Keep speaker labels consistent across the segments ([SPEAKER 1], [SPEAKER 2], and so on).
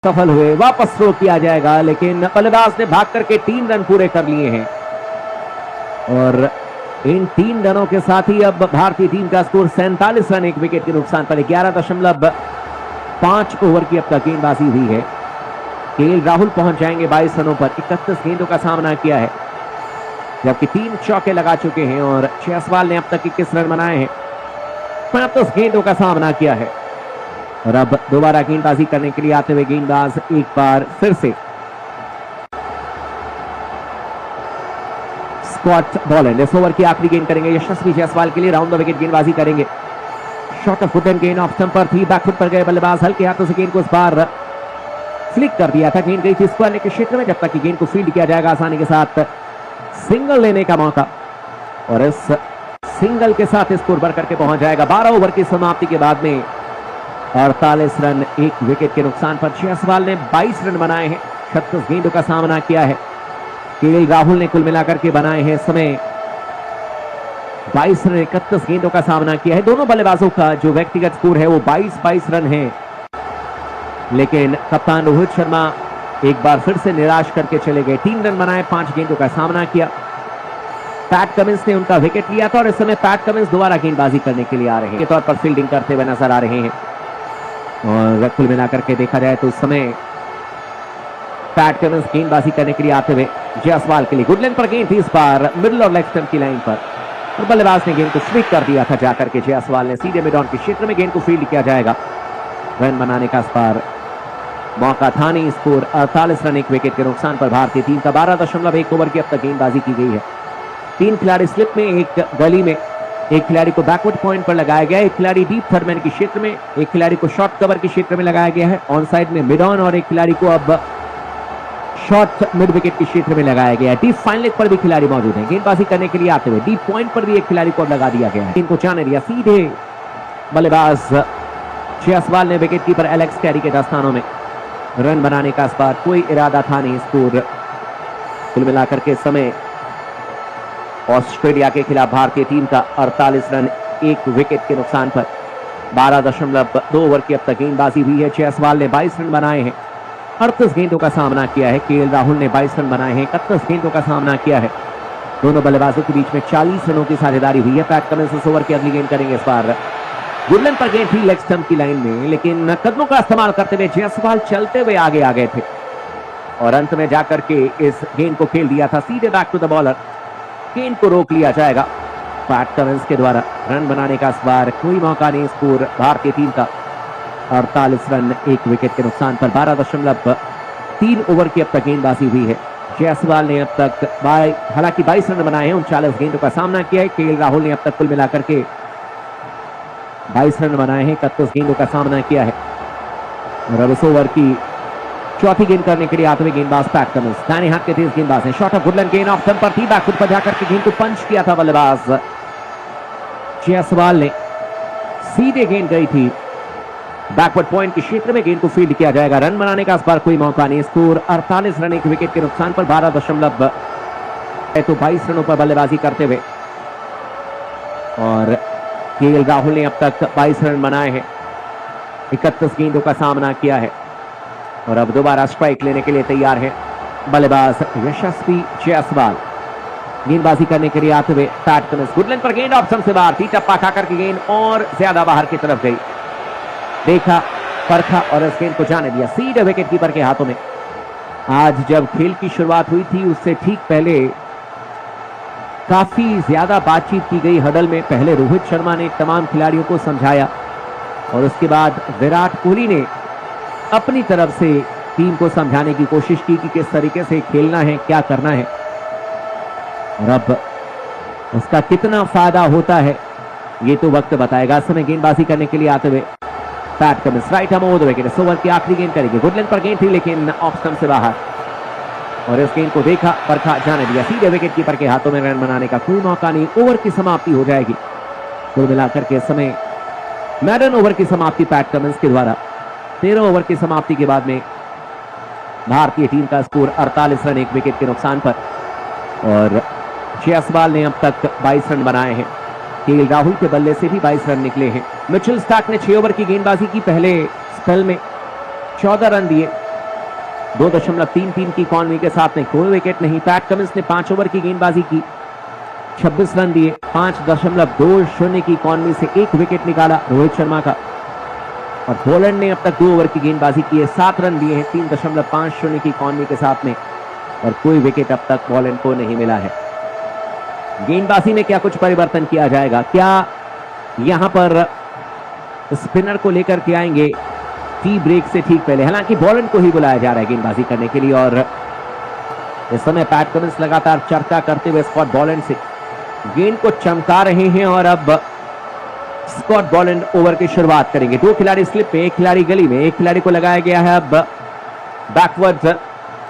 [SPEAKER 1] सफल हुए, वापस थ्रो किया जाएगा, लेकिन बल्लेबाज ने भाग करके 3 रन पूरे कर लिए हैं और इन 3 रनों के साथ ही अब भारतीय टीम का स्कोर 47 रन, 1 विकेट के नुकसान पर। 11.5 ओवर की अब तक गेंदबाजी हुई है। केएल राहुल पहुंच जाएंगे 22 रनों पर। 31 गेंदों का सामना किया है, जबकि 3 चौके लगा चुके हैं और जायसवाल ने अब तक 21 रन बनाए हैं। 35 गेंदों का सामना किया है और अब दोबारा गेंदबाजी करने के लिए आते हुए गेंदबाज एक बार फिर से स्कॉट बॉलैंड इस ओवर की आखिरी गेंद करेंगे यशस्वी जायसवाल के लिए। राउंड द विकेट गेंदबाजी करेंगे। शॉट ऑफ फुट एंड गेंद ऑफ स्टंप पर थी, बैकफुट पर गए बल्लेबाज, हल्के हाथों से गेंद को इस बार फ्लिक कर दिया था। गेंद गई थी स्क्वायर के क्षेत्र में, जब तक कि गेंद को फील्ड किया जाएगा आसानी के साथ सिंगल लेने का मौका और इस सिंगल के साथ स्कोर बढ़ करके पहुंच जाएगा। 12 ओवर की समाप्ति के बाद में 48 रन, 1 विकेट के नुकसान पर। जायसवाल ने 22 रन बनाए हैं। 36 गेंदों का सामना किया है। केएल राहुल ने कुल मिलाकर के बनाए हैं समय 22 रन, 31 गेंदों का सामना किया है। दोनों बल्लेबाजों का जो व्यक्तिगत स्कोर है वो 22-22 रन है, लेकिन कप्तान रोहित शर्मा एक बार फिर से निराश करके चले गए। 3 रन बनाए, 5 गेंदों का सामना किया। पैट कमिंस ने उनका विकेट लिया था और इस समय पैट कमिंस दोबारा गेंदबाजी करने के लिए आ रहे हैं, के तौर पर फील्डिंग करते हुए नजर आ रहे हैं। और कुल मिलाकर के देखा जाए तो उस समय पैट कमिंस गेंदबाजी करने के लिए आते हुए जायसवाल के लिए गुड लेंथ पर गेंद थी इस बार मिडिल और लेग स्टंप की लाइन पर और बल्लेबाज ने गेंद को स्वीप कर दिया था जाकर के। जायसवाल ने सीधे मिड ऑन के क्षेत्र में गेंद को फील्ड किया जाएगा। रन बनाने का इस बार मौका था नहीं। स्कोर 48 रन, 1 विकेट के नुकसान पर। भारतीय टीम का 12.1 ओवर की अब तक गेंदबाजी की गई है। 3 खिलाड़ी स्लिप में, एक गली में, एक खिलाड़ी को बैकवर्ड पॉइंट पर लगाया गया है, एक खिलाड़ी डीप थर्ड मैन के क्षेत्र में, एक खिलाड़ी को शॉर्ट कवर के क्षेत्र में लगाया गया है ऑन साइड में मिड ऑन, और एक खिलाड़ी को अब शॉर्ट मिड विकेट के क्षेत्र में लगाया गया है। डीप फाइन लेग पर भी खिलाड़ी मौजूद हैं गेंदबाजी करने के लिए आते हुए। डीप पॉइंट पर भी एक खिलाड़ी को लगा दिया गया है। इनको जाने दिया सीधे बल्लेबाज जायसवाल ने विकेट कीपर एलेक्स कैरी के दस्तानों में। रन बनाने का इस बार कोई इरादा था नहीं। स्कोर कुल मिलाकर के समय ऑस्ट्रेलिया के खिलाफ भारतीय टीम का 48 रन, 1 विकेट के नुकसान पर। 12.2 ओवर की अब तक गेंदबाजी हुई है। जायसवाल ने 22 रन बनाए हैं। 38 गेंदों का सामना किया है। केएल राहुल ने 22 रन बनाए हैं। 31 गेंदों का सामना किया है। दोनों बल्लेबाजों के बीच में 40 रनों की साझेदारी हुई है। पैट कमिंस इस ओवर की अगली गेंद करेंगे इस बार। गुडलैंड पर गेंद थी लेग स्टंप की लाइन में, लेकिन कदमों का इस्तेमाल करते हुए जायसवाल चलते हुए आगे आ गए थे और अंत में जाकर के इस गेंद को खेल दिया था सीधे बैक टू द बॉलर। गेंद को रोक लिया जाएगा पैट कमिंस के द्वारा। रन बनाने का इस बार कोई मौका नहीं। स्कोर भारतीय टीम का 48 रन, 1 विकेट के नुकसान पर। 12.3 ओवर की अब तक गेंदबाजी हुई है। जायसवाल ने अब तक हालांकि 22 रन बनाए हैं, 39 गेंदों का सामना किया है। केएल राहुल ने अब तक कुल मिलाकर के 22 रन बनाए हैं, 31 गेंदों का सामना किया है। और अब इस ओवर की चौथी गेंद करने के लिए आते हुए गेंदबाज पैट कमिंस, दाहिने हाथ के तेज गेंदबाज हैं। शॉट ऑफ गुडलैंड गेंद ऑफ स्टंप पर थी, बैकफुट पर जाकर के गेंद को पंच किया था बल्लेबाज जायसवाल ने। सीधे गेंद गई थी बैकवर्ड पॉइंट के क्षेत्र में, गेंद को फील्ड किया जाएगा। रन बनाने का इस बार कोई मौका नहीं। स्कोर 48 रन, 1 विकेट के नुकसान पर। 22 रनों पर बल्लेबाजी करते हुए और केएल राहुल ने अब तक 22 रन बनाए हैं, 31 गेंदों का सामना किया है और अब दोबारा स्ट्राइक लेने के लिए तैयार है बल्लेबाज यशस्वी जायसवाल। गेंदबाजी करने के लिए आते हुए पैट कमिंस, गुडलैंड पर गेंद ऑप्शन से बाहर थी, टप्पा खाकर की गेंद और ज्यादा बाहर की तरफ गई। देखा, परखा और इस गेंद को जाने दिया सीधे विकेट कीपर के हाथों में। आज जब खेल की शुरुआत हुई थी उससे ठीक पहले काफी ज्यादा बातचीत की गई हडल में। पहले रोहित शर्मा ने तमाम खिलाड़ियों को समझाया और उसके बाद विराट कोहली ने अपनी तरफ से टीम को समझाने की कोशिश की कि किस तरीके से खेलना है, क्या करना है और अब उसका कितना फायदा होता है ये तो वक्त बताएगा। समय गेंदबाजी करने के लिए आते हुए PAT Cummins, right arm over the wicket. इस ओवर की आखिरी गेंद करेंगे। गुडलैंड पर गेंद थी लेकिन ऑफ स्टंप से बाहर और इस गेंद को देखा, परखा, जाने दिया सीधे विकेट कीपर के हाथों में। रन बनाने का कोई मौका नहीं। ओवर की समाप्ति हो जाएगी। कुल मिलाकर के समय मैडन ओवर की समाप्ति पैट कमिंस के द्वारा। 13 ओवर की समाप्ति के बाद में भारतीय टीम का स्कोर 48 रन, 1 विकेट के नुकसान पर और जायसवाल ने अब तक 22 रन बनाए हैं। केएल राहुल के बल्ले से भी 22 रन निकले हैं। मिचेल स्टार्क ने 6 ओवर की गेंदबाजी की। पहले स्पेल में 14 रन दिए 2.33 की इकॉनमी के साथ में कोई विकेट नहीं। पैट कमिंस ने 5 ओवर की गेंदबाजी की, 26 रन दिए। 5.20 की इकॉनमी से 1 विकेट निकाला रोहित शर्मा का। और पोलैंड ने अब तक 2 ओवर की गेंदबाजी की है, 7 रन दिए हैं 3.50 की इकॉनमी के साथ में, और कोई विकेट अब तक पोलैंड को नहीं मिला है। गेंदबाजी में क्या कुछ परिवर्तन किया जाएगा? क्या यहां पर स्पिनर को लेकर के आएंगे टी ब्रेक से ठीक पहले? हालांकि पोलैंड को ही बुलाया जा रहा है गेंदबाजी करने के लिए, और इस समय पैट कमिंस लगातार चर्चा करते हुए स्कॉट बॉलैंड से गेंद को चमका रहे हैं। और अब स्कॉट बॉलैंड ओवर की शुरुआत करेंगे। 2 खिलाड़ी स्लिप में, 1 खिलाड़ी गली में, 1 खिलाड़ी को लगाया गया है अब बैकवर्ड्स।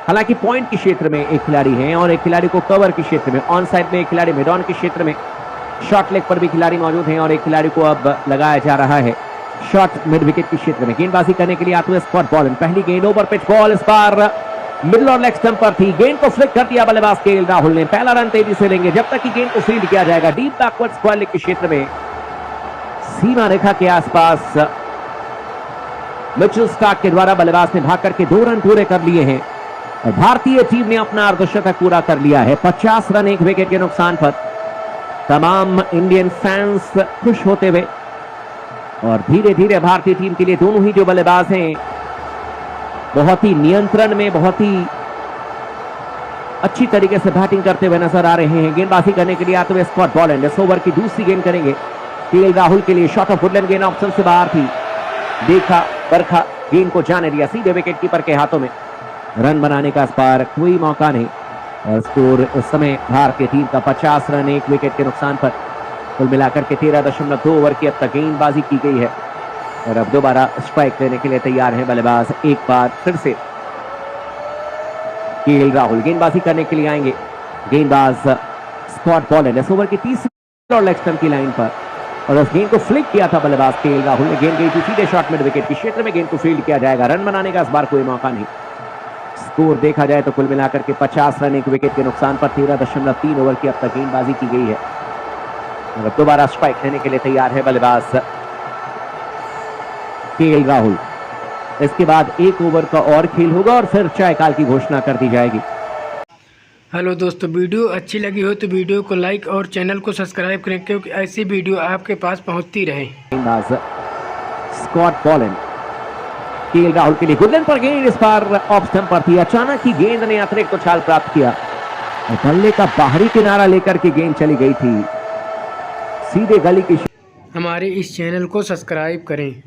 [SPEAKER 1] हालांकि पॉइंट के क्षेत्र में 1 खिलाड़ी है और 1 खिलाड़ी को कवर के क्षेत्र में, ऑन साइड में 1 खिलाड़ी, मिड ऑन के क्षेत्र में, शॉर्ट लेग पर भी खिलाड़ी मौजूद हैं और 1 खिलाड़ी को अब लगाया जा रहा है शॉर्ट मिड विकेट के क्षेत्र में। गेंदबाजी करने के लिए आते हुए स्कॉट बॉलैंड। पहली गेंद ओवर पिच बॉल, इस बार मिडिल और लेग स्टंप पर थी, गेंद को फ्लिक कर दिया बल्लेबाज केएल राहुल ने। पहला रन तेजी से लेंगे जब तक कि गेंद को फील्ड किया जाएगा डीप बैकवर्ड स्क्वायर लेग के क्षेत्र में, सीमा रेखा के आसपास। मिचेल स्टार्क के द्वारा बल्लेबाज ने भाग करके 2 रन पूरे कर लिए हैं और भारतीय टीम ने अपना अर्धशतक पूरा कर लिया है। 50 रन 1 विकेट के नुकसान पर तमाम इंडियन फैंस खुश होते हुए, और धीरे धीरे भारतीय टीम के लिए दोनों ही जो बल्लेबाज हैं बहुत ही नियंत्रण में, बहुत ही अच्छी तरीके से बैटिंग करते हुए नजर आ रहे हैं। गेंदबाजी करने के लिए आते हुए स्कॉट बॉलैंड। इस ओवर की दूसरी गेंद करेंगे केएल राहुल के लिए। शॉट ऑफ वुडलैंड गेंद ऑप्शन से बाहर थी, देखा परखा, गेंद को जाने दिया सीधे विकेट कीपर के हाथों में। रन बनाने का इस बार कोई मौका नहीं और स्कोर इस समय भारतीय टीम का 50 रन 1 विकेट के नुकसान पर। कुल मिलाकर के 13.2 ओवर की अब तक गेंदबाजी की गई है और अब दोबारा स्ट्राइक लेने के लिए तैयार है बल्लेबाज। एक बार फिर से केएल राहुल गेंदबाजी करने के लिए आएंगे। गेंदबाज स्कॉट बॉलैंड इस ओवर की तीसरी और लेग स्टंप की लाइन पर, और उस गेंद को फ्लिक किया था बल्लेबाज केएल राहुल ने। गेंद गई थी सीधे शॉट मिड विकेट के क्षेत्र में, गेंद को फील्ड किया जाएगा। रन बनाने का इस बार कोई मौका नहीं। स्कोर देखा जाए तो कुल मिलाकर के 50 रन 1 विकेट के नुकसान पर 13.3 ओवर की अब तक गेंदबाजी की गई है और अब दोबारा स्ट्राइक लेने के लिए तैयार है बल्लेबाज केएल राहुल। इसके बाद 1 ओवर का और खेल होगा और फिर चाय काल की घोषणा कर दी जाएगी।
[SPEAKER 2] हेलो दोस्तों, वीडियो अच्छी लगी हो तो वीडियो को लाइक और चैनल को सब्सक्राइब करें क्योंकि ऐसी वीडियो आपके पास पहुंचती रहे।
[SPEAKER 1] गेंदबाज स्कॉट बॉलैंड केएल राहुल के लिए गुडलैंड पर गेंद इस बार ऑफ स्टंप पर थी। अचानक ही गेंद ने अतिरिक्त उछाल प्राप्त किया और बल्ले का बाहरी किनारा लेकर के गेंद चली गई थी सीधे गली की।
[SPEAKER 2] हमारे इस चैनल को सब्सक्राइब करें।